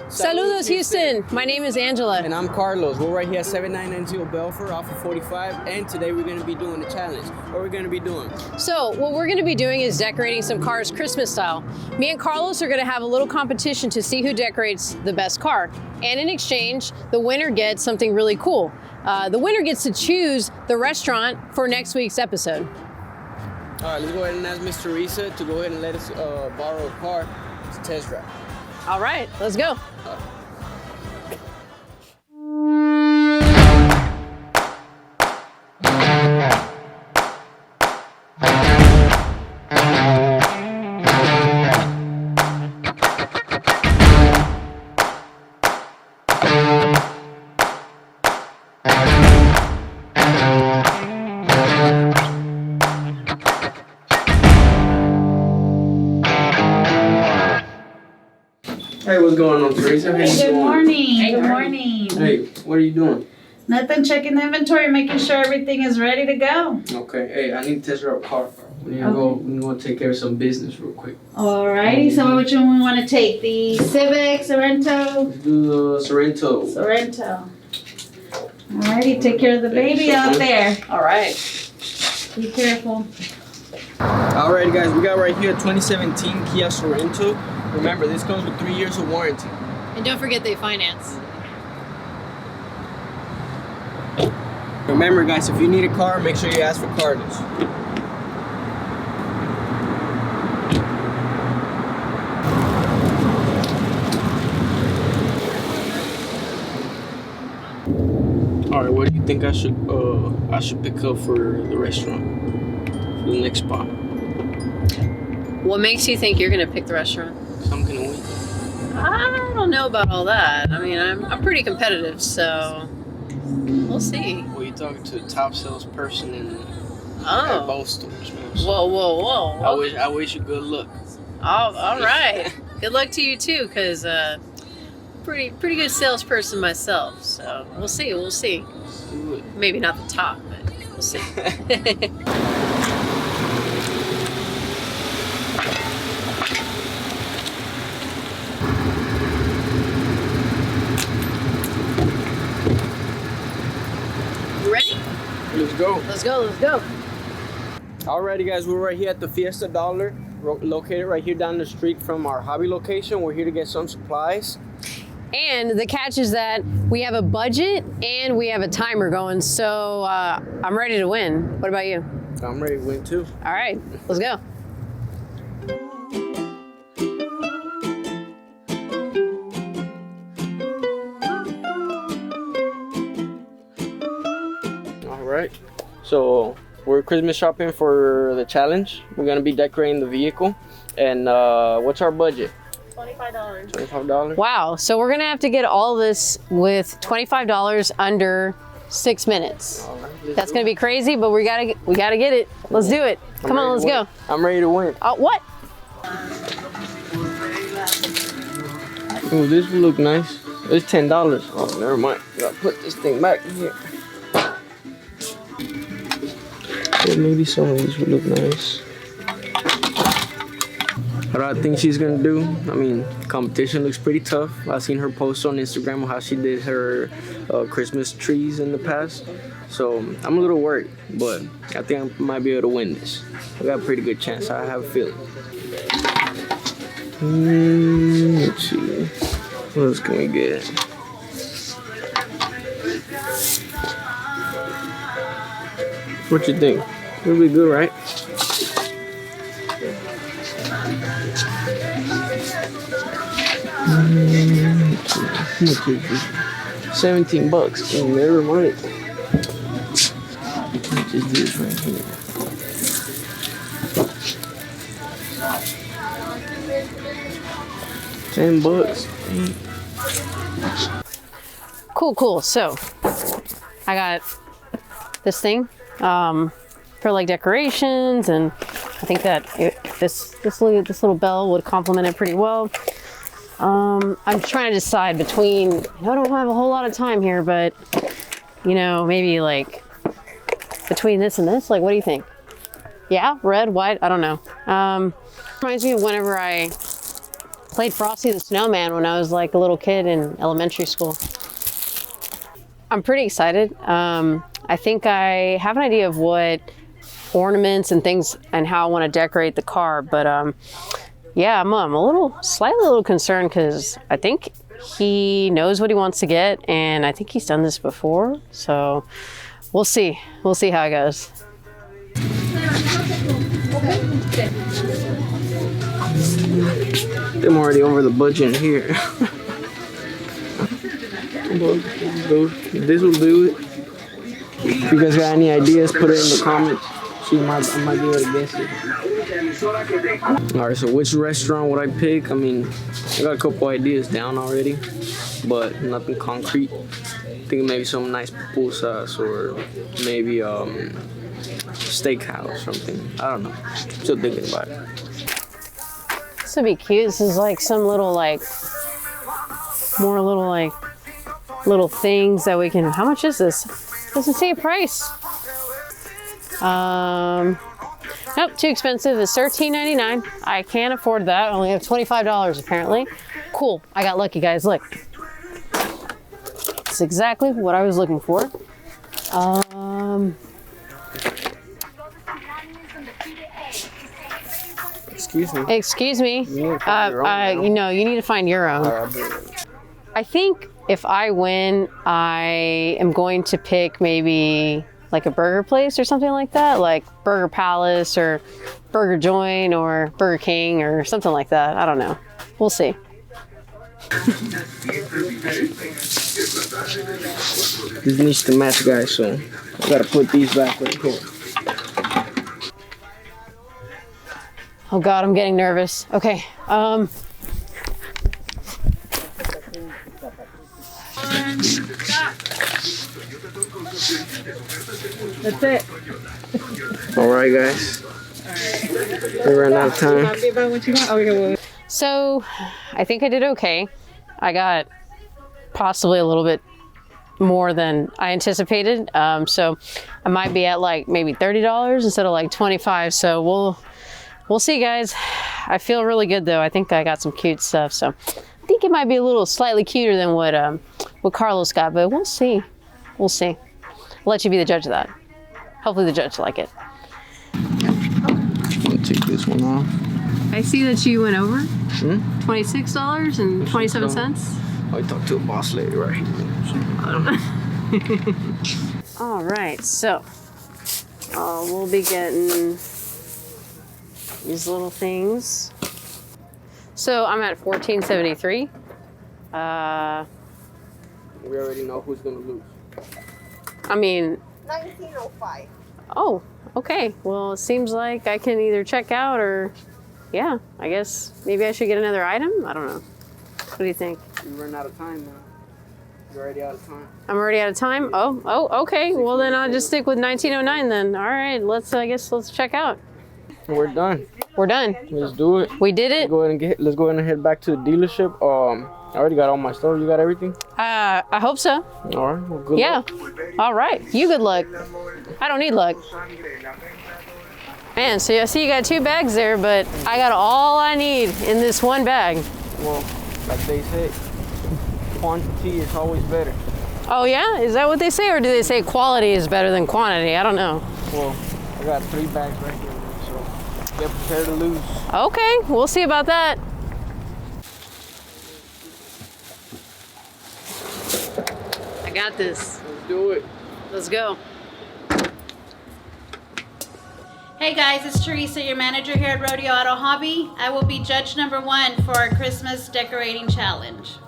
Saludos, Houston. My name is Angela. And I'm Carlos. We're right here at 7990 Belfort off of 45. And today we're going to be doing a challenge. What we're going to be doing? So what we're going to be doing is decorating some cars Christmas style. Me and Carlos are going to have a little competition to see who decorates the best car. And in exchange, the winner gets something really cool. The winner gets to choose the restaurant for next week's episode. All right, let's go ahead and ask Miss Teresa to go ahead and let us borrow a car to test drive. All right, let's go. Hey, what's going on, Teresa? Hey, good morning. Good morning. Hey, what are you doing? Nothing, checking the inventory, making sure everything is ready to go. Okay. Hey, I need to test drive a car. We need to go take care of some business real quick. Alrighty, so which one we want to take? The Civic, Sorrento? Let's do the Sorrento. Sorrento. Alrighty, take care of the baby out there. All right. Be careful. Alright, guys, we got right here a 2017 Kia Sorrento. Remember, this comes with 3 years of warranty. And don't forget they finance. Remember, guys, if you need a car, make sure you ask for Carlos. Alright, what do you think I should pick up for the restaurant? For the next spot? What makes you think you're going to pick the restaurant? I'm gonna win. I don't know about all that. I mean, I'm pretty competitive, so we'll see. Well, you're talking to the top salesperson at both stores, man. So Whoa. I wish you good luck. All right. Good luck to you too, because pretty good salesperson myself. So we'll see. Let's do it. Maybe not the top, but we'll see. Let's go. Let's go. Alrighty, guys, we're right here at the Fiesta Dollar, located right here down the street from our hobby location. We're here to get some supplies. And the catch is that we have a budget and we have a timer going, so I'm ready to win. What about you? I'm ready to win too. All right, let's go. Alright, so we're Christmas shopping for the challenge. We're gonna be decorating the vehicle. And what's our budget? $25. $25? Wow, so we're gonna have to get all this with $25 under 6 minutes. All right, That's gonna be crazy, but we gotta get it. Let's do it. Come on, let's go. I'm ready to win. What? Oh, this will look nice. It's $10. Oh, never mind. Gotta put this thing back here. Yeah, maybe some of these would look nice. What I think she's gonna do, I mean, competition looks pretty tough. I've seen her post on Instagram on how she did her Christmas trees in the past. So I'm a little worried, but I think I might be able to win this. I got a pretty good chance, I have a feeling. Let's see, what else can we get? What you think? It'll be good, right? How much is this? $17. Oh, never mind. How much is this right here? $10. Cool. So I got this thing for like decorations, and I think that this little bell would complement it pretty well. I'm trying to decide between, I don't have a whole lot of time here, but you know, maybe like between this and this, like, what do you think? Yeah, red, white, I don't know. Reminds me of whenever I played Frosty the Snowman when I was like a little kid in elementary school. I'm pretty excited. I think I have an idea of what ornaments and things and how I want to decorate the car, but yeah, I'm slightly a little concerned because I think he knows what he wants to get, and I think he's done this before, so we'll see. We'll see how it goes. I'm already over the budget here. This will do it. If you guys got any ideas, put it in the comments. I might be able to guess it. Alright, so which restaurant would I pick? I mean, I got a couple ideas down already, but nothing concrete. I think maybe some nice pupusas or maybe steakhouse, something. I don't know. Still thinking about it. This would be cute. This is like some little little things that we can. How much is this? Doesn't say a price. Nope, too expensive. It's $13.99. I can't afford that. I only have $25 apparently. Cool. I got lucky, guys. Look. It's exactly what I was looking for. Excuse me. Excuse me. You know, you need to find your own. I think if I win, I am going to pick maybe like a burger place or something like that, like Burger Palace or Burger Joint or Burger King or something like that. I don't know. We'll see. This needs to match, guys, so I gotta put these back right here. Oh God, I'm getting nervous. Okay. That's it. All right, guys. We ran out of time. So, I think I did okay. I got possibly a little bit more than I anticipated. So I might be at like maybe $30 instead of like $25. So we'll see, guys. I feel really good though. I think I got some cute stuff. So I think it might be a little slightly cuter than what Carlos got, but we'll see. We'll see. I'll let you be the judge of that. Hopefully the judge will like it. I'm gonna take this one off. I see that you went over. $26.27. I'll talk to a boss lady right here. All right, so we'll be getting these little things. So I'm at $14.73. We already know who's gonna lose. I mean, $19.05. oh, okay. Well, it seems like I can either check out or, yeah, I guess maybe I should get another item. I don't know. What do you think? You ran out of time now. You're already out of time. I'm already out of time? Oh, okay. Well, then I'll just stick with $19.09 then. All right, let's check out. We're done. We're done. Let's do it. We did it. Let's go ahead and head back to the dealership. I already got all my stuff. You got everything? I hope so. All right. Well, good luck. All right. You good luck. I don't need luck. Man, so I see you got 2 bags there, but I got all I need in this one bag. Well, like they say, quantity is always better. Oh yeah? Is that what they say, or do they say quality is better than quantity? I don't know. Well, I got 3 bags right here, so get prepared to lose. Okay, we'll see about that. I got this. Let's do it. Let's go. Hey guys, it's Teresa, your manager here at Rodeo Auto Hobby. I will be judge number 1 for our Christmas decorating challenge.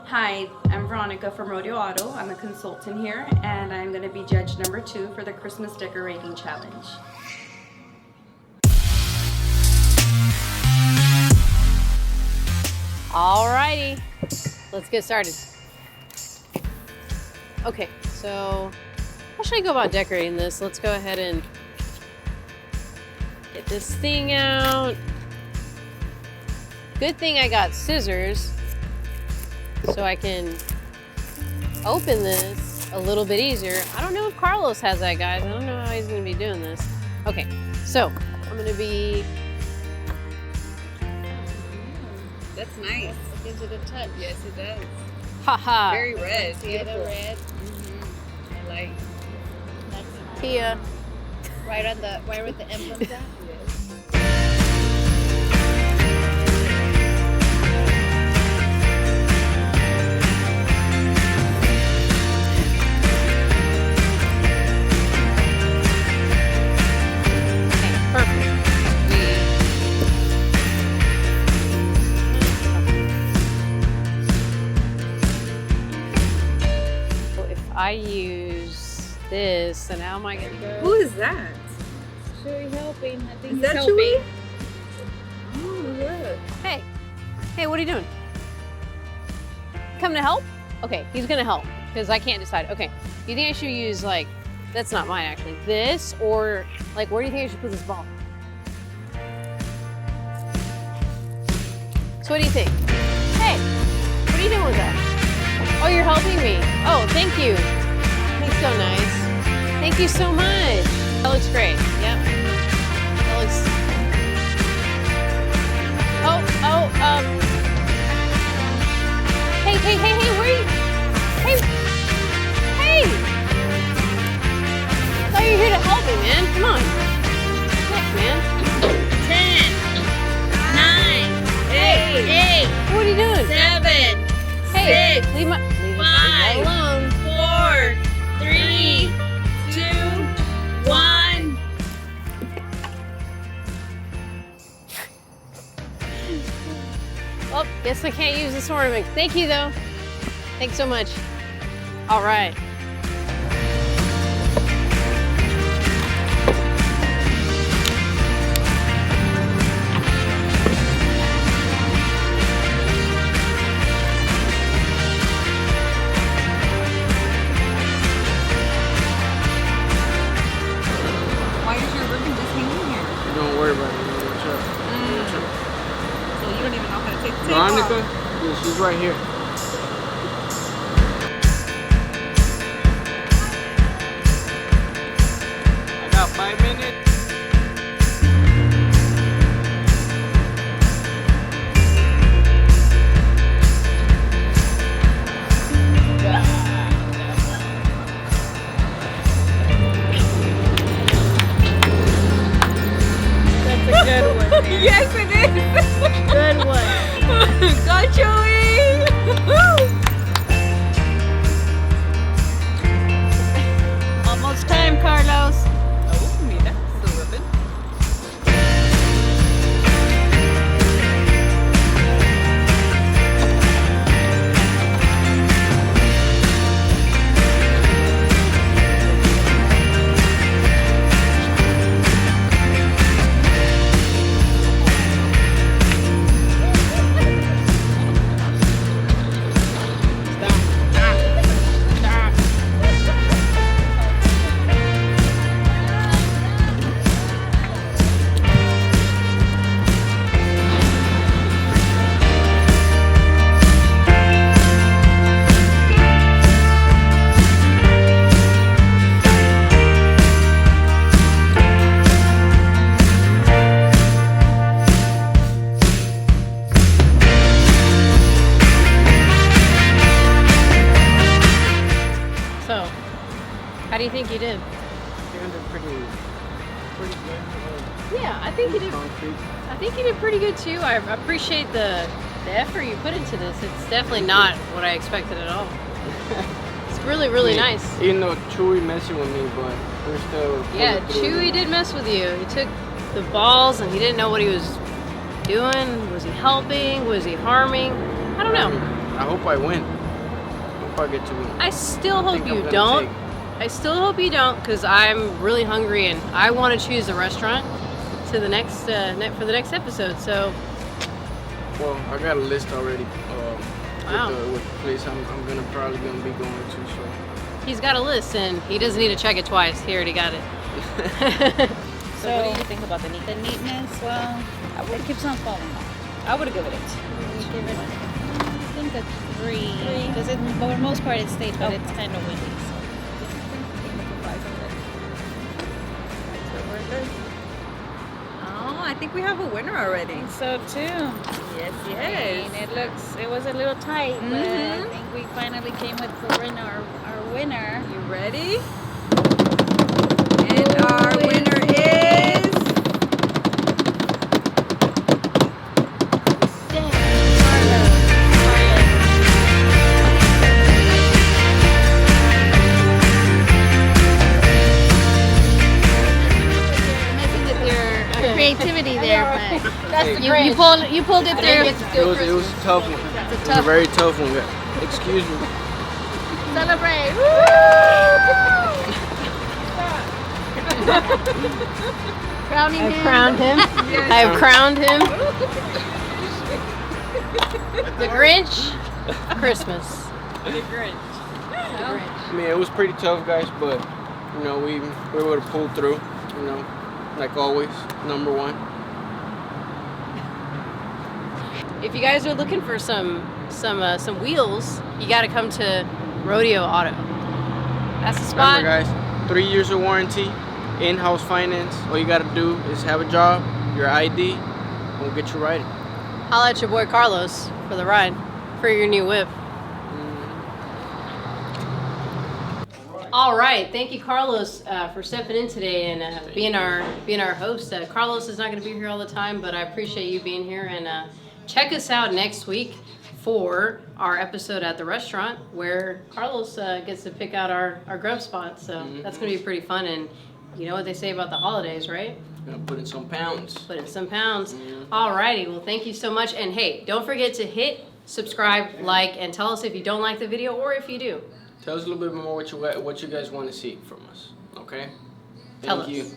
Hi, I'm Veronica from Rodeo Auto. I'm a consultant here, and I'm going to be judge number 2 for the Christmas decorating challenge. Alrighty, let's get started. Okay, so how should I go about decorating this? Let's go ahead and get this thing out. Good thing I got scissors so I can open this a little bit easier. I don't know if Carlos has that, guys. I don't know how he's gonna be doing this. Okay, so I'm gonna be That's nice. It gives it a touch. Yes, it does. Haha. Very red. See the red? I like. That's nice. Tia. Right where the emblems at? I use this, and how am I gonna go? Who is that? Chewy helping. I think Is he's that helping. Chewy? Oh, look. Hey, hey, what are you doing? Come to help? Okay, he's gonna help because I can't decide. Okay, do you think I should use like, that's not mine actually, this or like, where do you think I should put this ball? So what do you think? Hey, what are you doing with that? Oh, you're helping me. Oh, thank you. That's so nice. Thank you so much. That looks great. Yep. That looks. Hey, where are you? Hey! I thought you were here to help me, man. Come on. Heck, man. 10, 9, 8, What are you doing? 7, Hey, 6, leave five. me alone. 4, 3, 2, 1. Oh, guess I can't use this ornament. Thank you, though. Thanks so much. All right. Why is your ribbon just hanging here? Don't worry about it. What's up? So you don't even know how to take the tape Veronica? off. Yeah, she's right here. I got 5 minutes. That's a good one. Yes, it is. Good one. Go, Chewy. Almost time, Carlos. Oh, mira, su ribbon. So, how do you think you did? Pretty good. Yeah, I think you did. Concrete. I think you did pretty good too. I appreciate the effort you put into this. It's definitely not what I expected at all. It's really, really nice. Even though Chewy messing with me, but we're still. Yeah, pulling through. Chewy did mess with you. He took the balls and he didn't know what he was doing. Was he helping? Was he harming? I don't know. I hope I win. I hope I get to win. I still hope think I'm you gonna don't. take- I still hope you don't because I'm really hungry and I want to choose the restaurant to the next for the next episode. So Well, I got a list already. Wow. With the place I'm probably gonna be going to. So. he's got a list and he doesn't need to check it twice. He already got it. So what do you think about the neat? The neatness, well, it keeps on falling off. I would give it a 2. Give it, I think a 3. Because for the most part it stayed, but it's kind of windy. So. Oh, I think we have a winner already. So too. Yes, I yes. mean, it was a little tight, but I think we finally came with our winner. You ready? And our winner is... Messing with your creativity there, but That's the you pulled it through. It was a tough one. It was a very tough one. Excuse me. Celebrate. Crowning I've him. crowned him. I have crowned him. The Grinch. Christmas. The Grinch. I mean, it was pretty tough, guys, but you know, we were able to pull through. You know, like always, number one. If you guys are looking for some wheels, you got to come to Rodeo Auto. That's the spot. Remember, guys, 3 years of warranty, in-house finance. All you gotta do is have a job, your ID, and we'll get you riding. Holla at your boy Carlos for the ride for your new whip. All right, thank you, Carlos, for stepping in today and being our host. Carlos is not going to be here all the time, but I appreciate you being here. And check us out next week for our episode at the restaurant, where Carlos gets to pick out our grub spot. So that's going to be pretty fun. And you know what they say about the holidays, right? Gonna put in some pounds. Put in some pounds. All righty, well, thank you so much. And hey, don't forget to hit subscribe, like, and tell us if you don't like the video or if you do. Tell us a little bit more what you guys want to see from us, okay? Tell Thank us. you.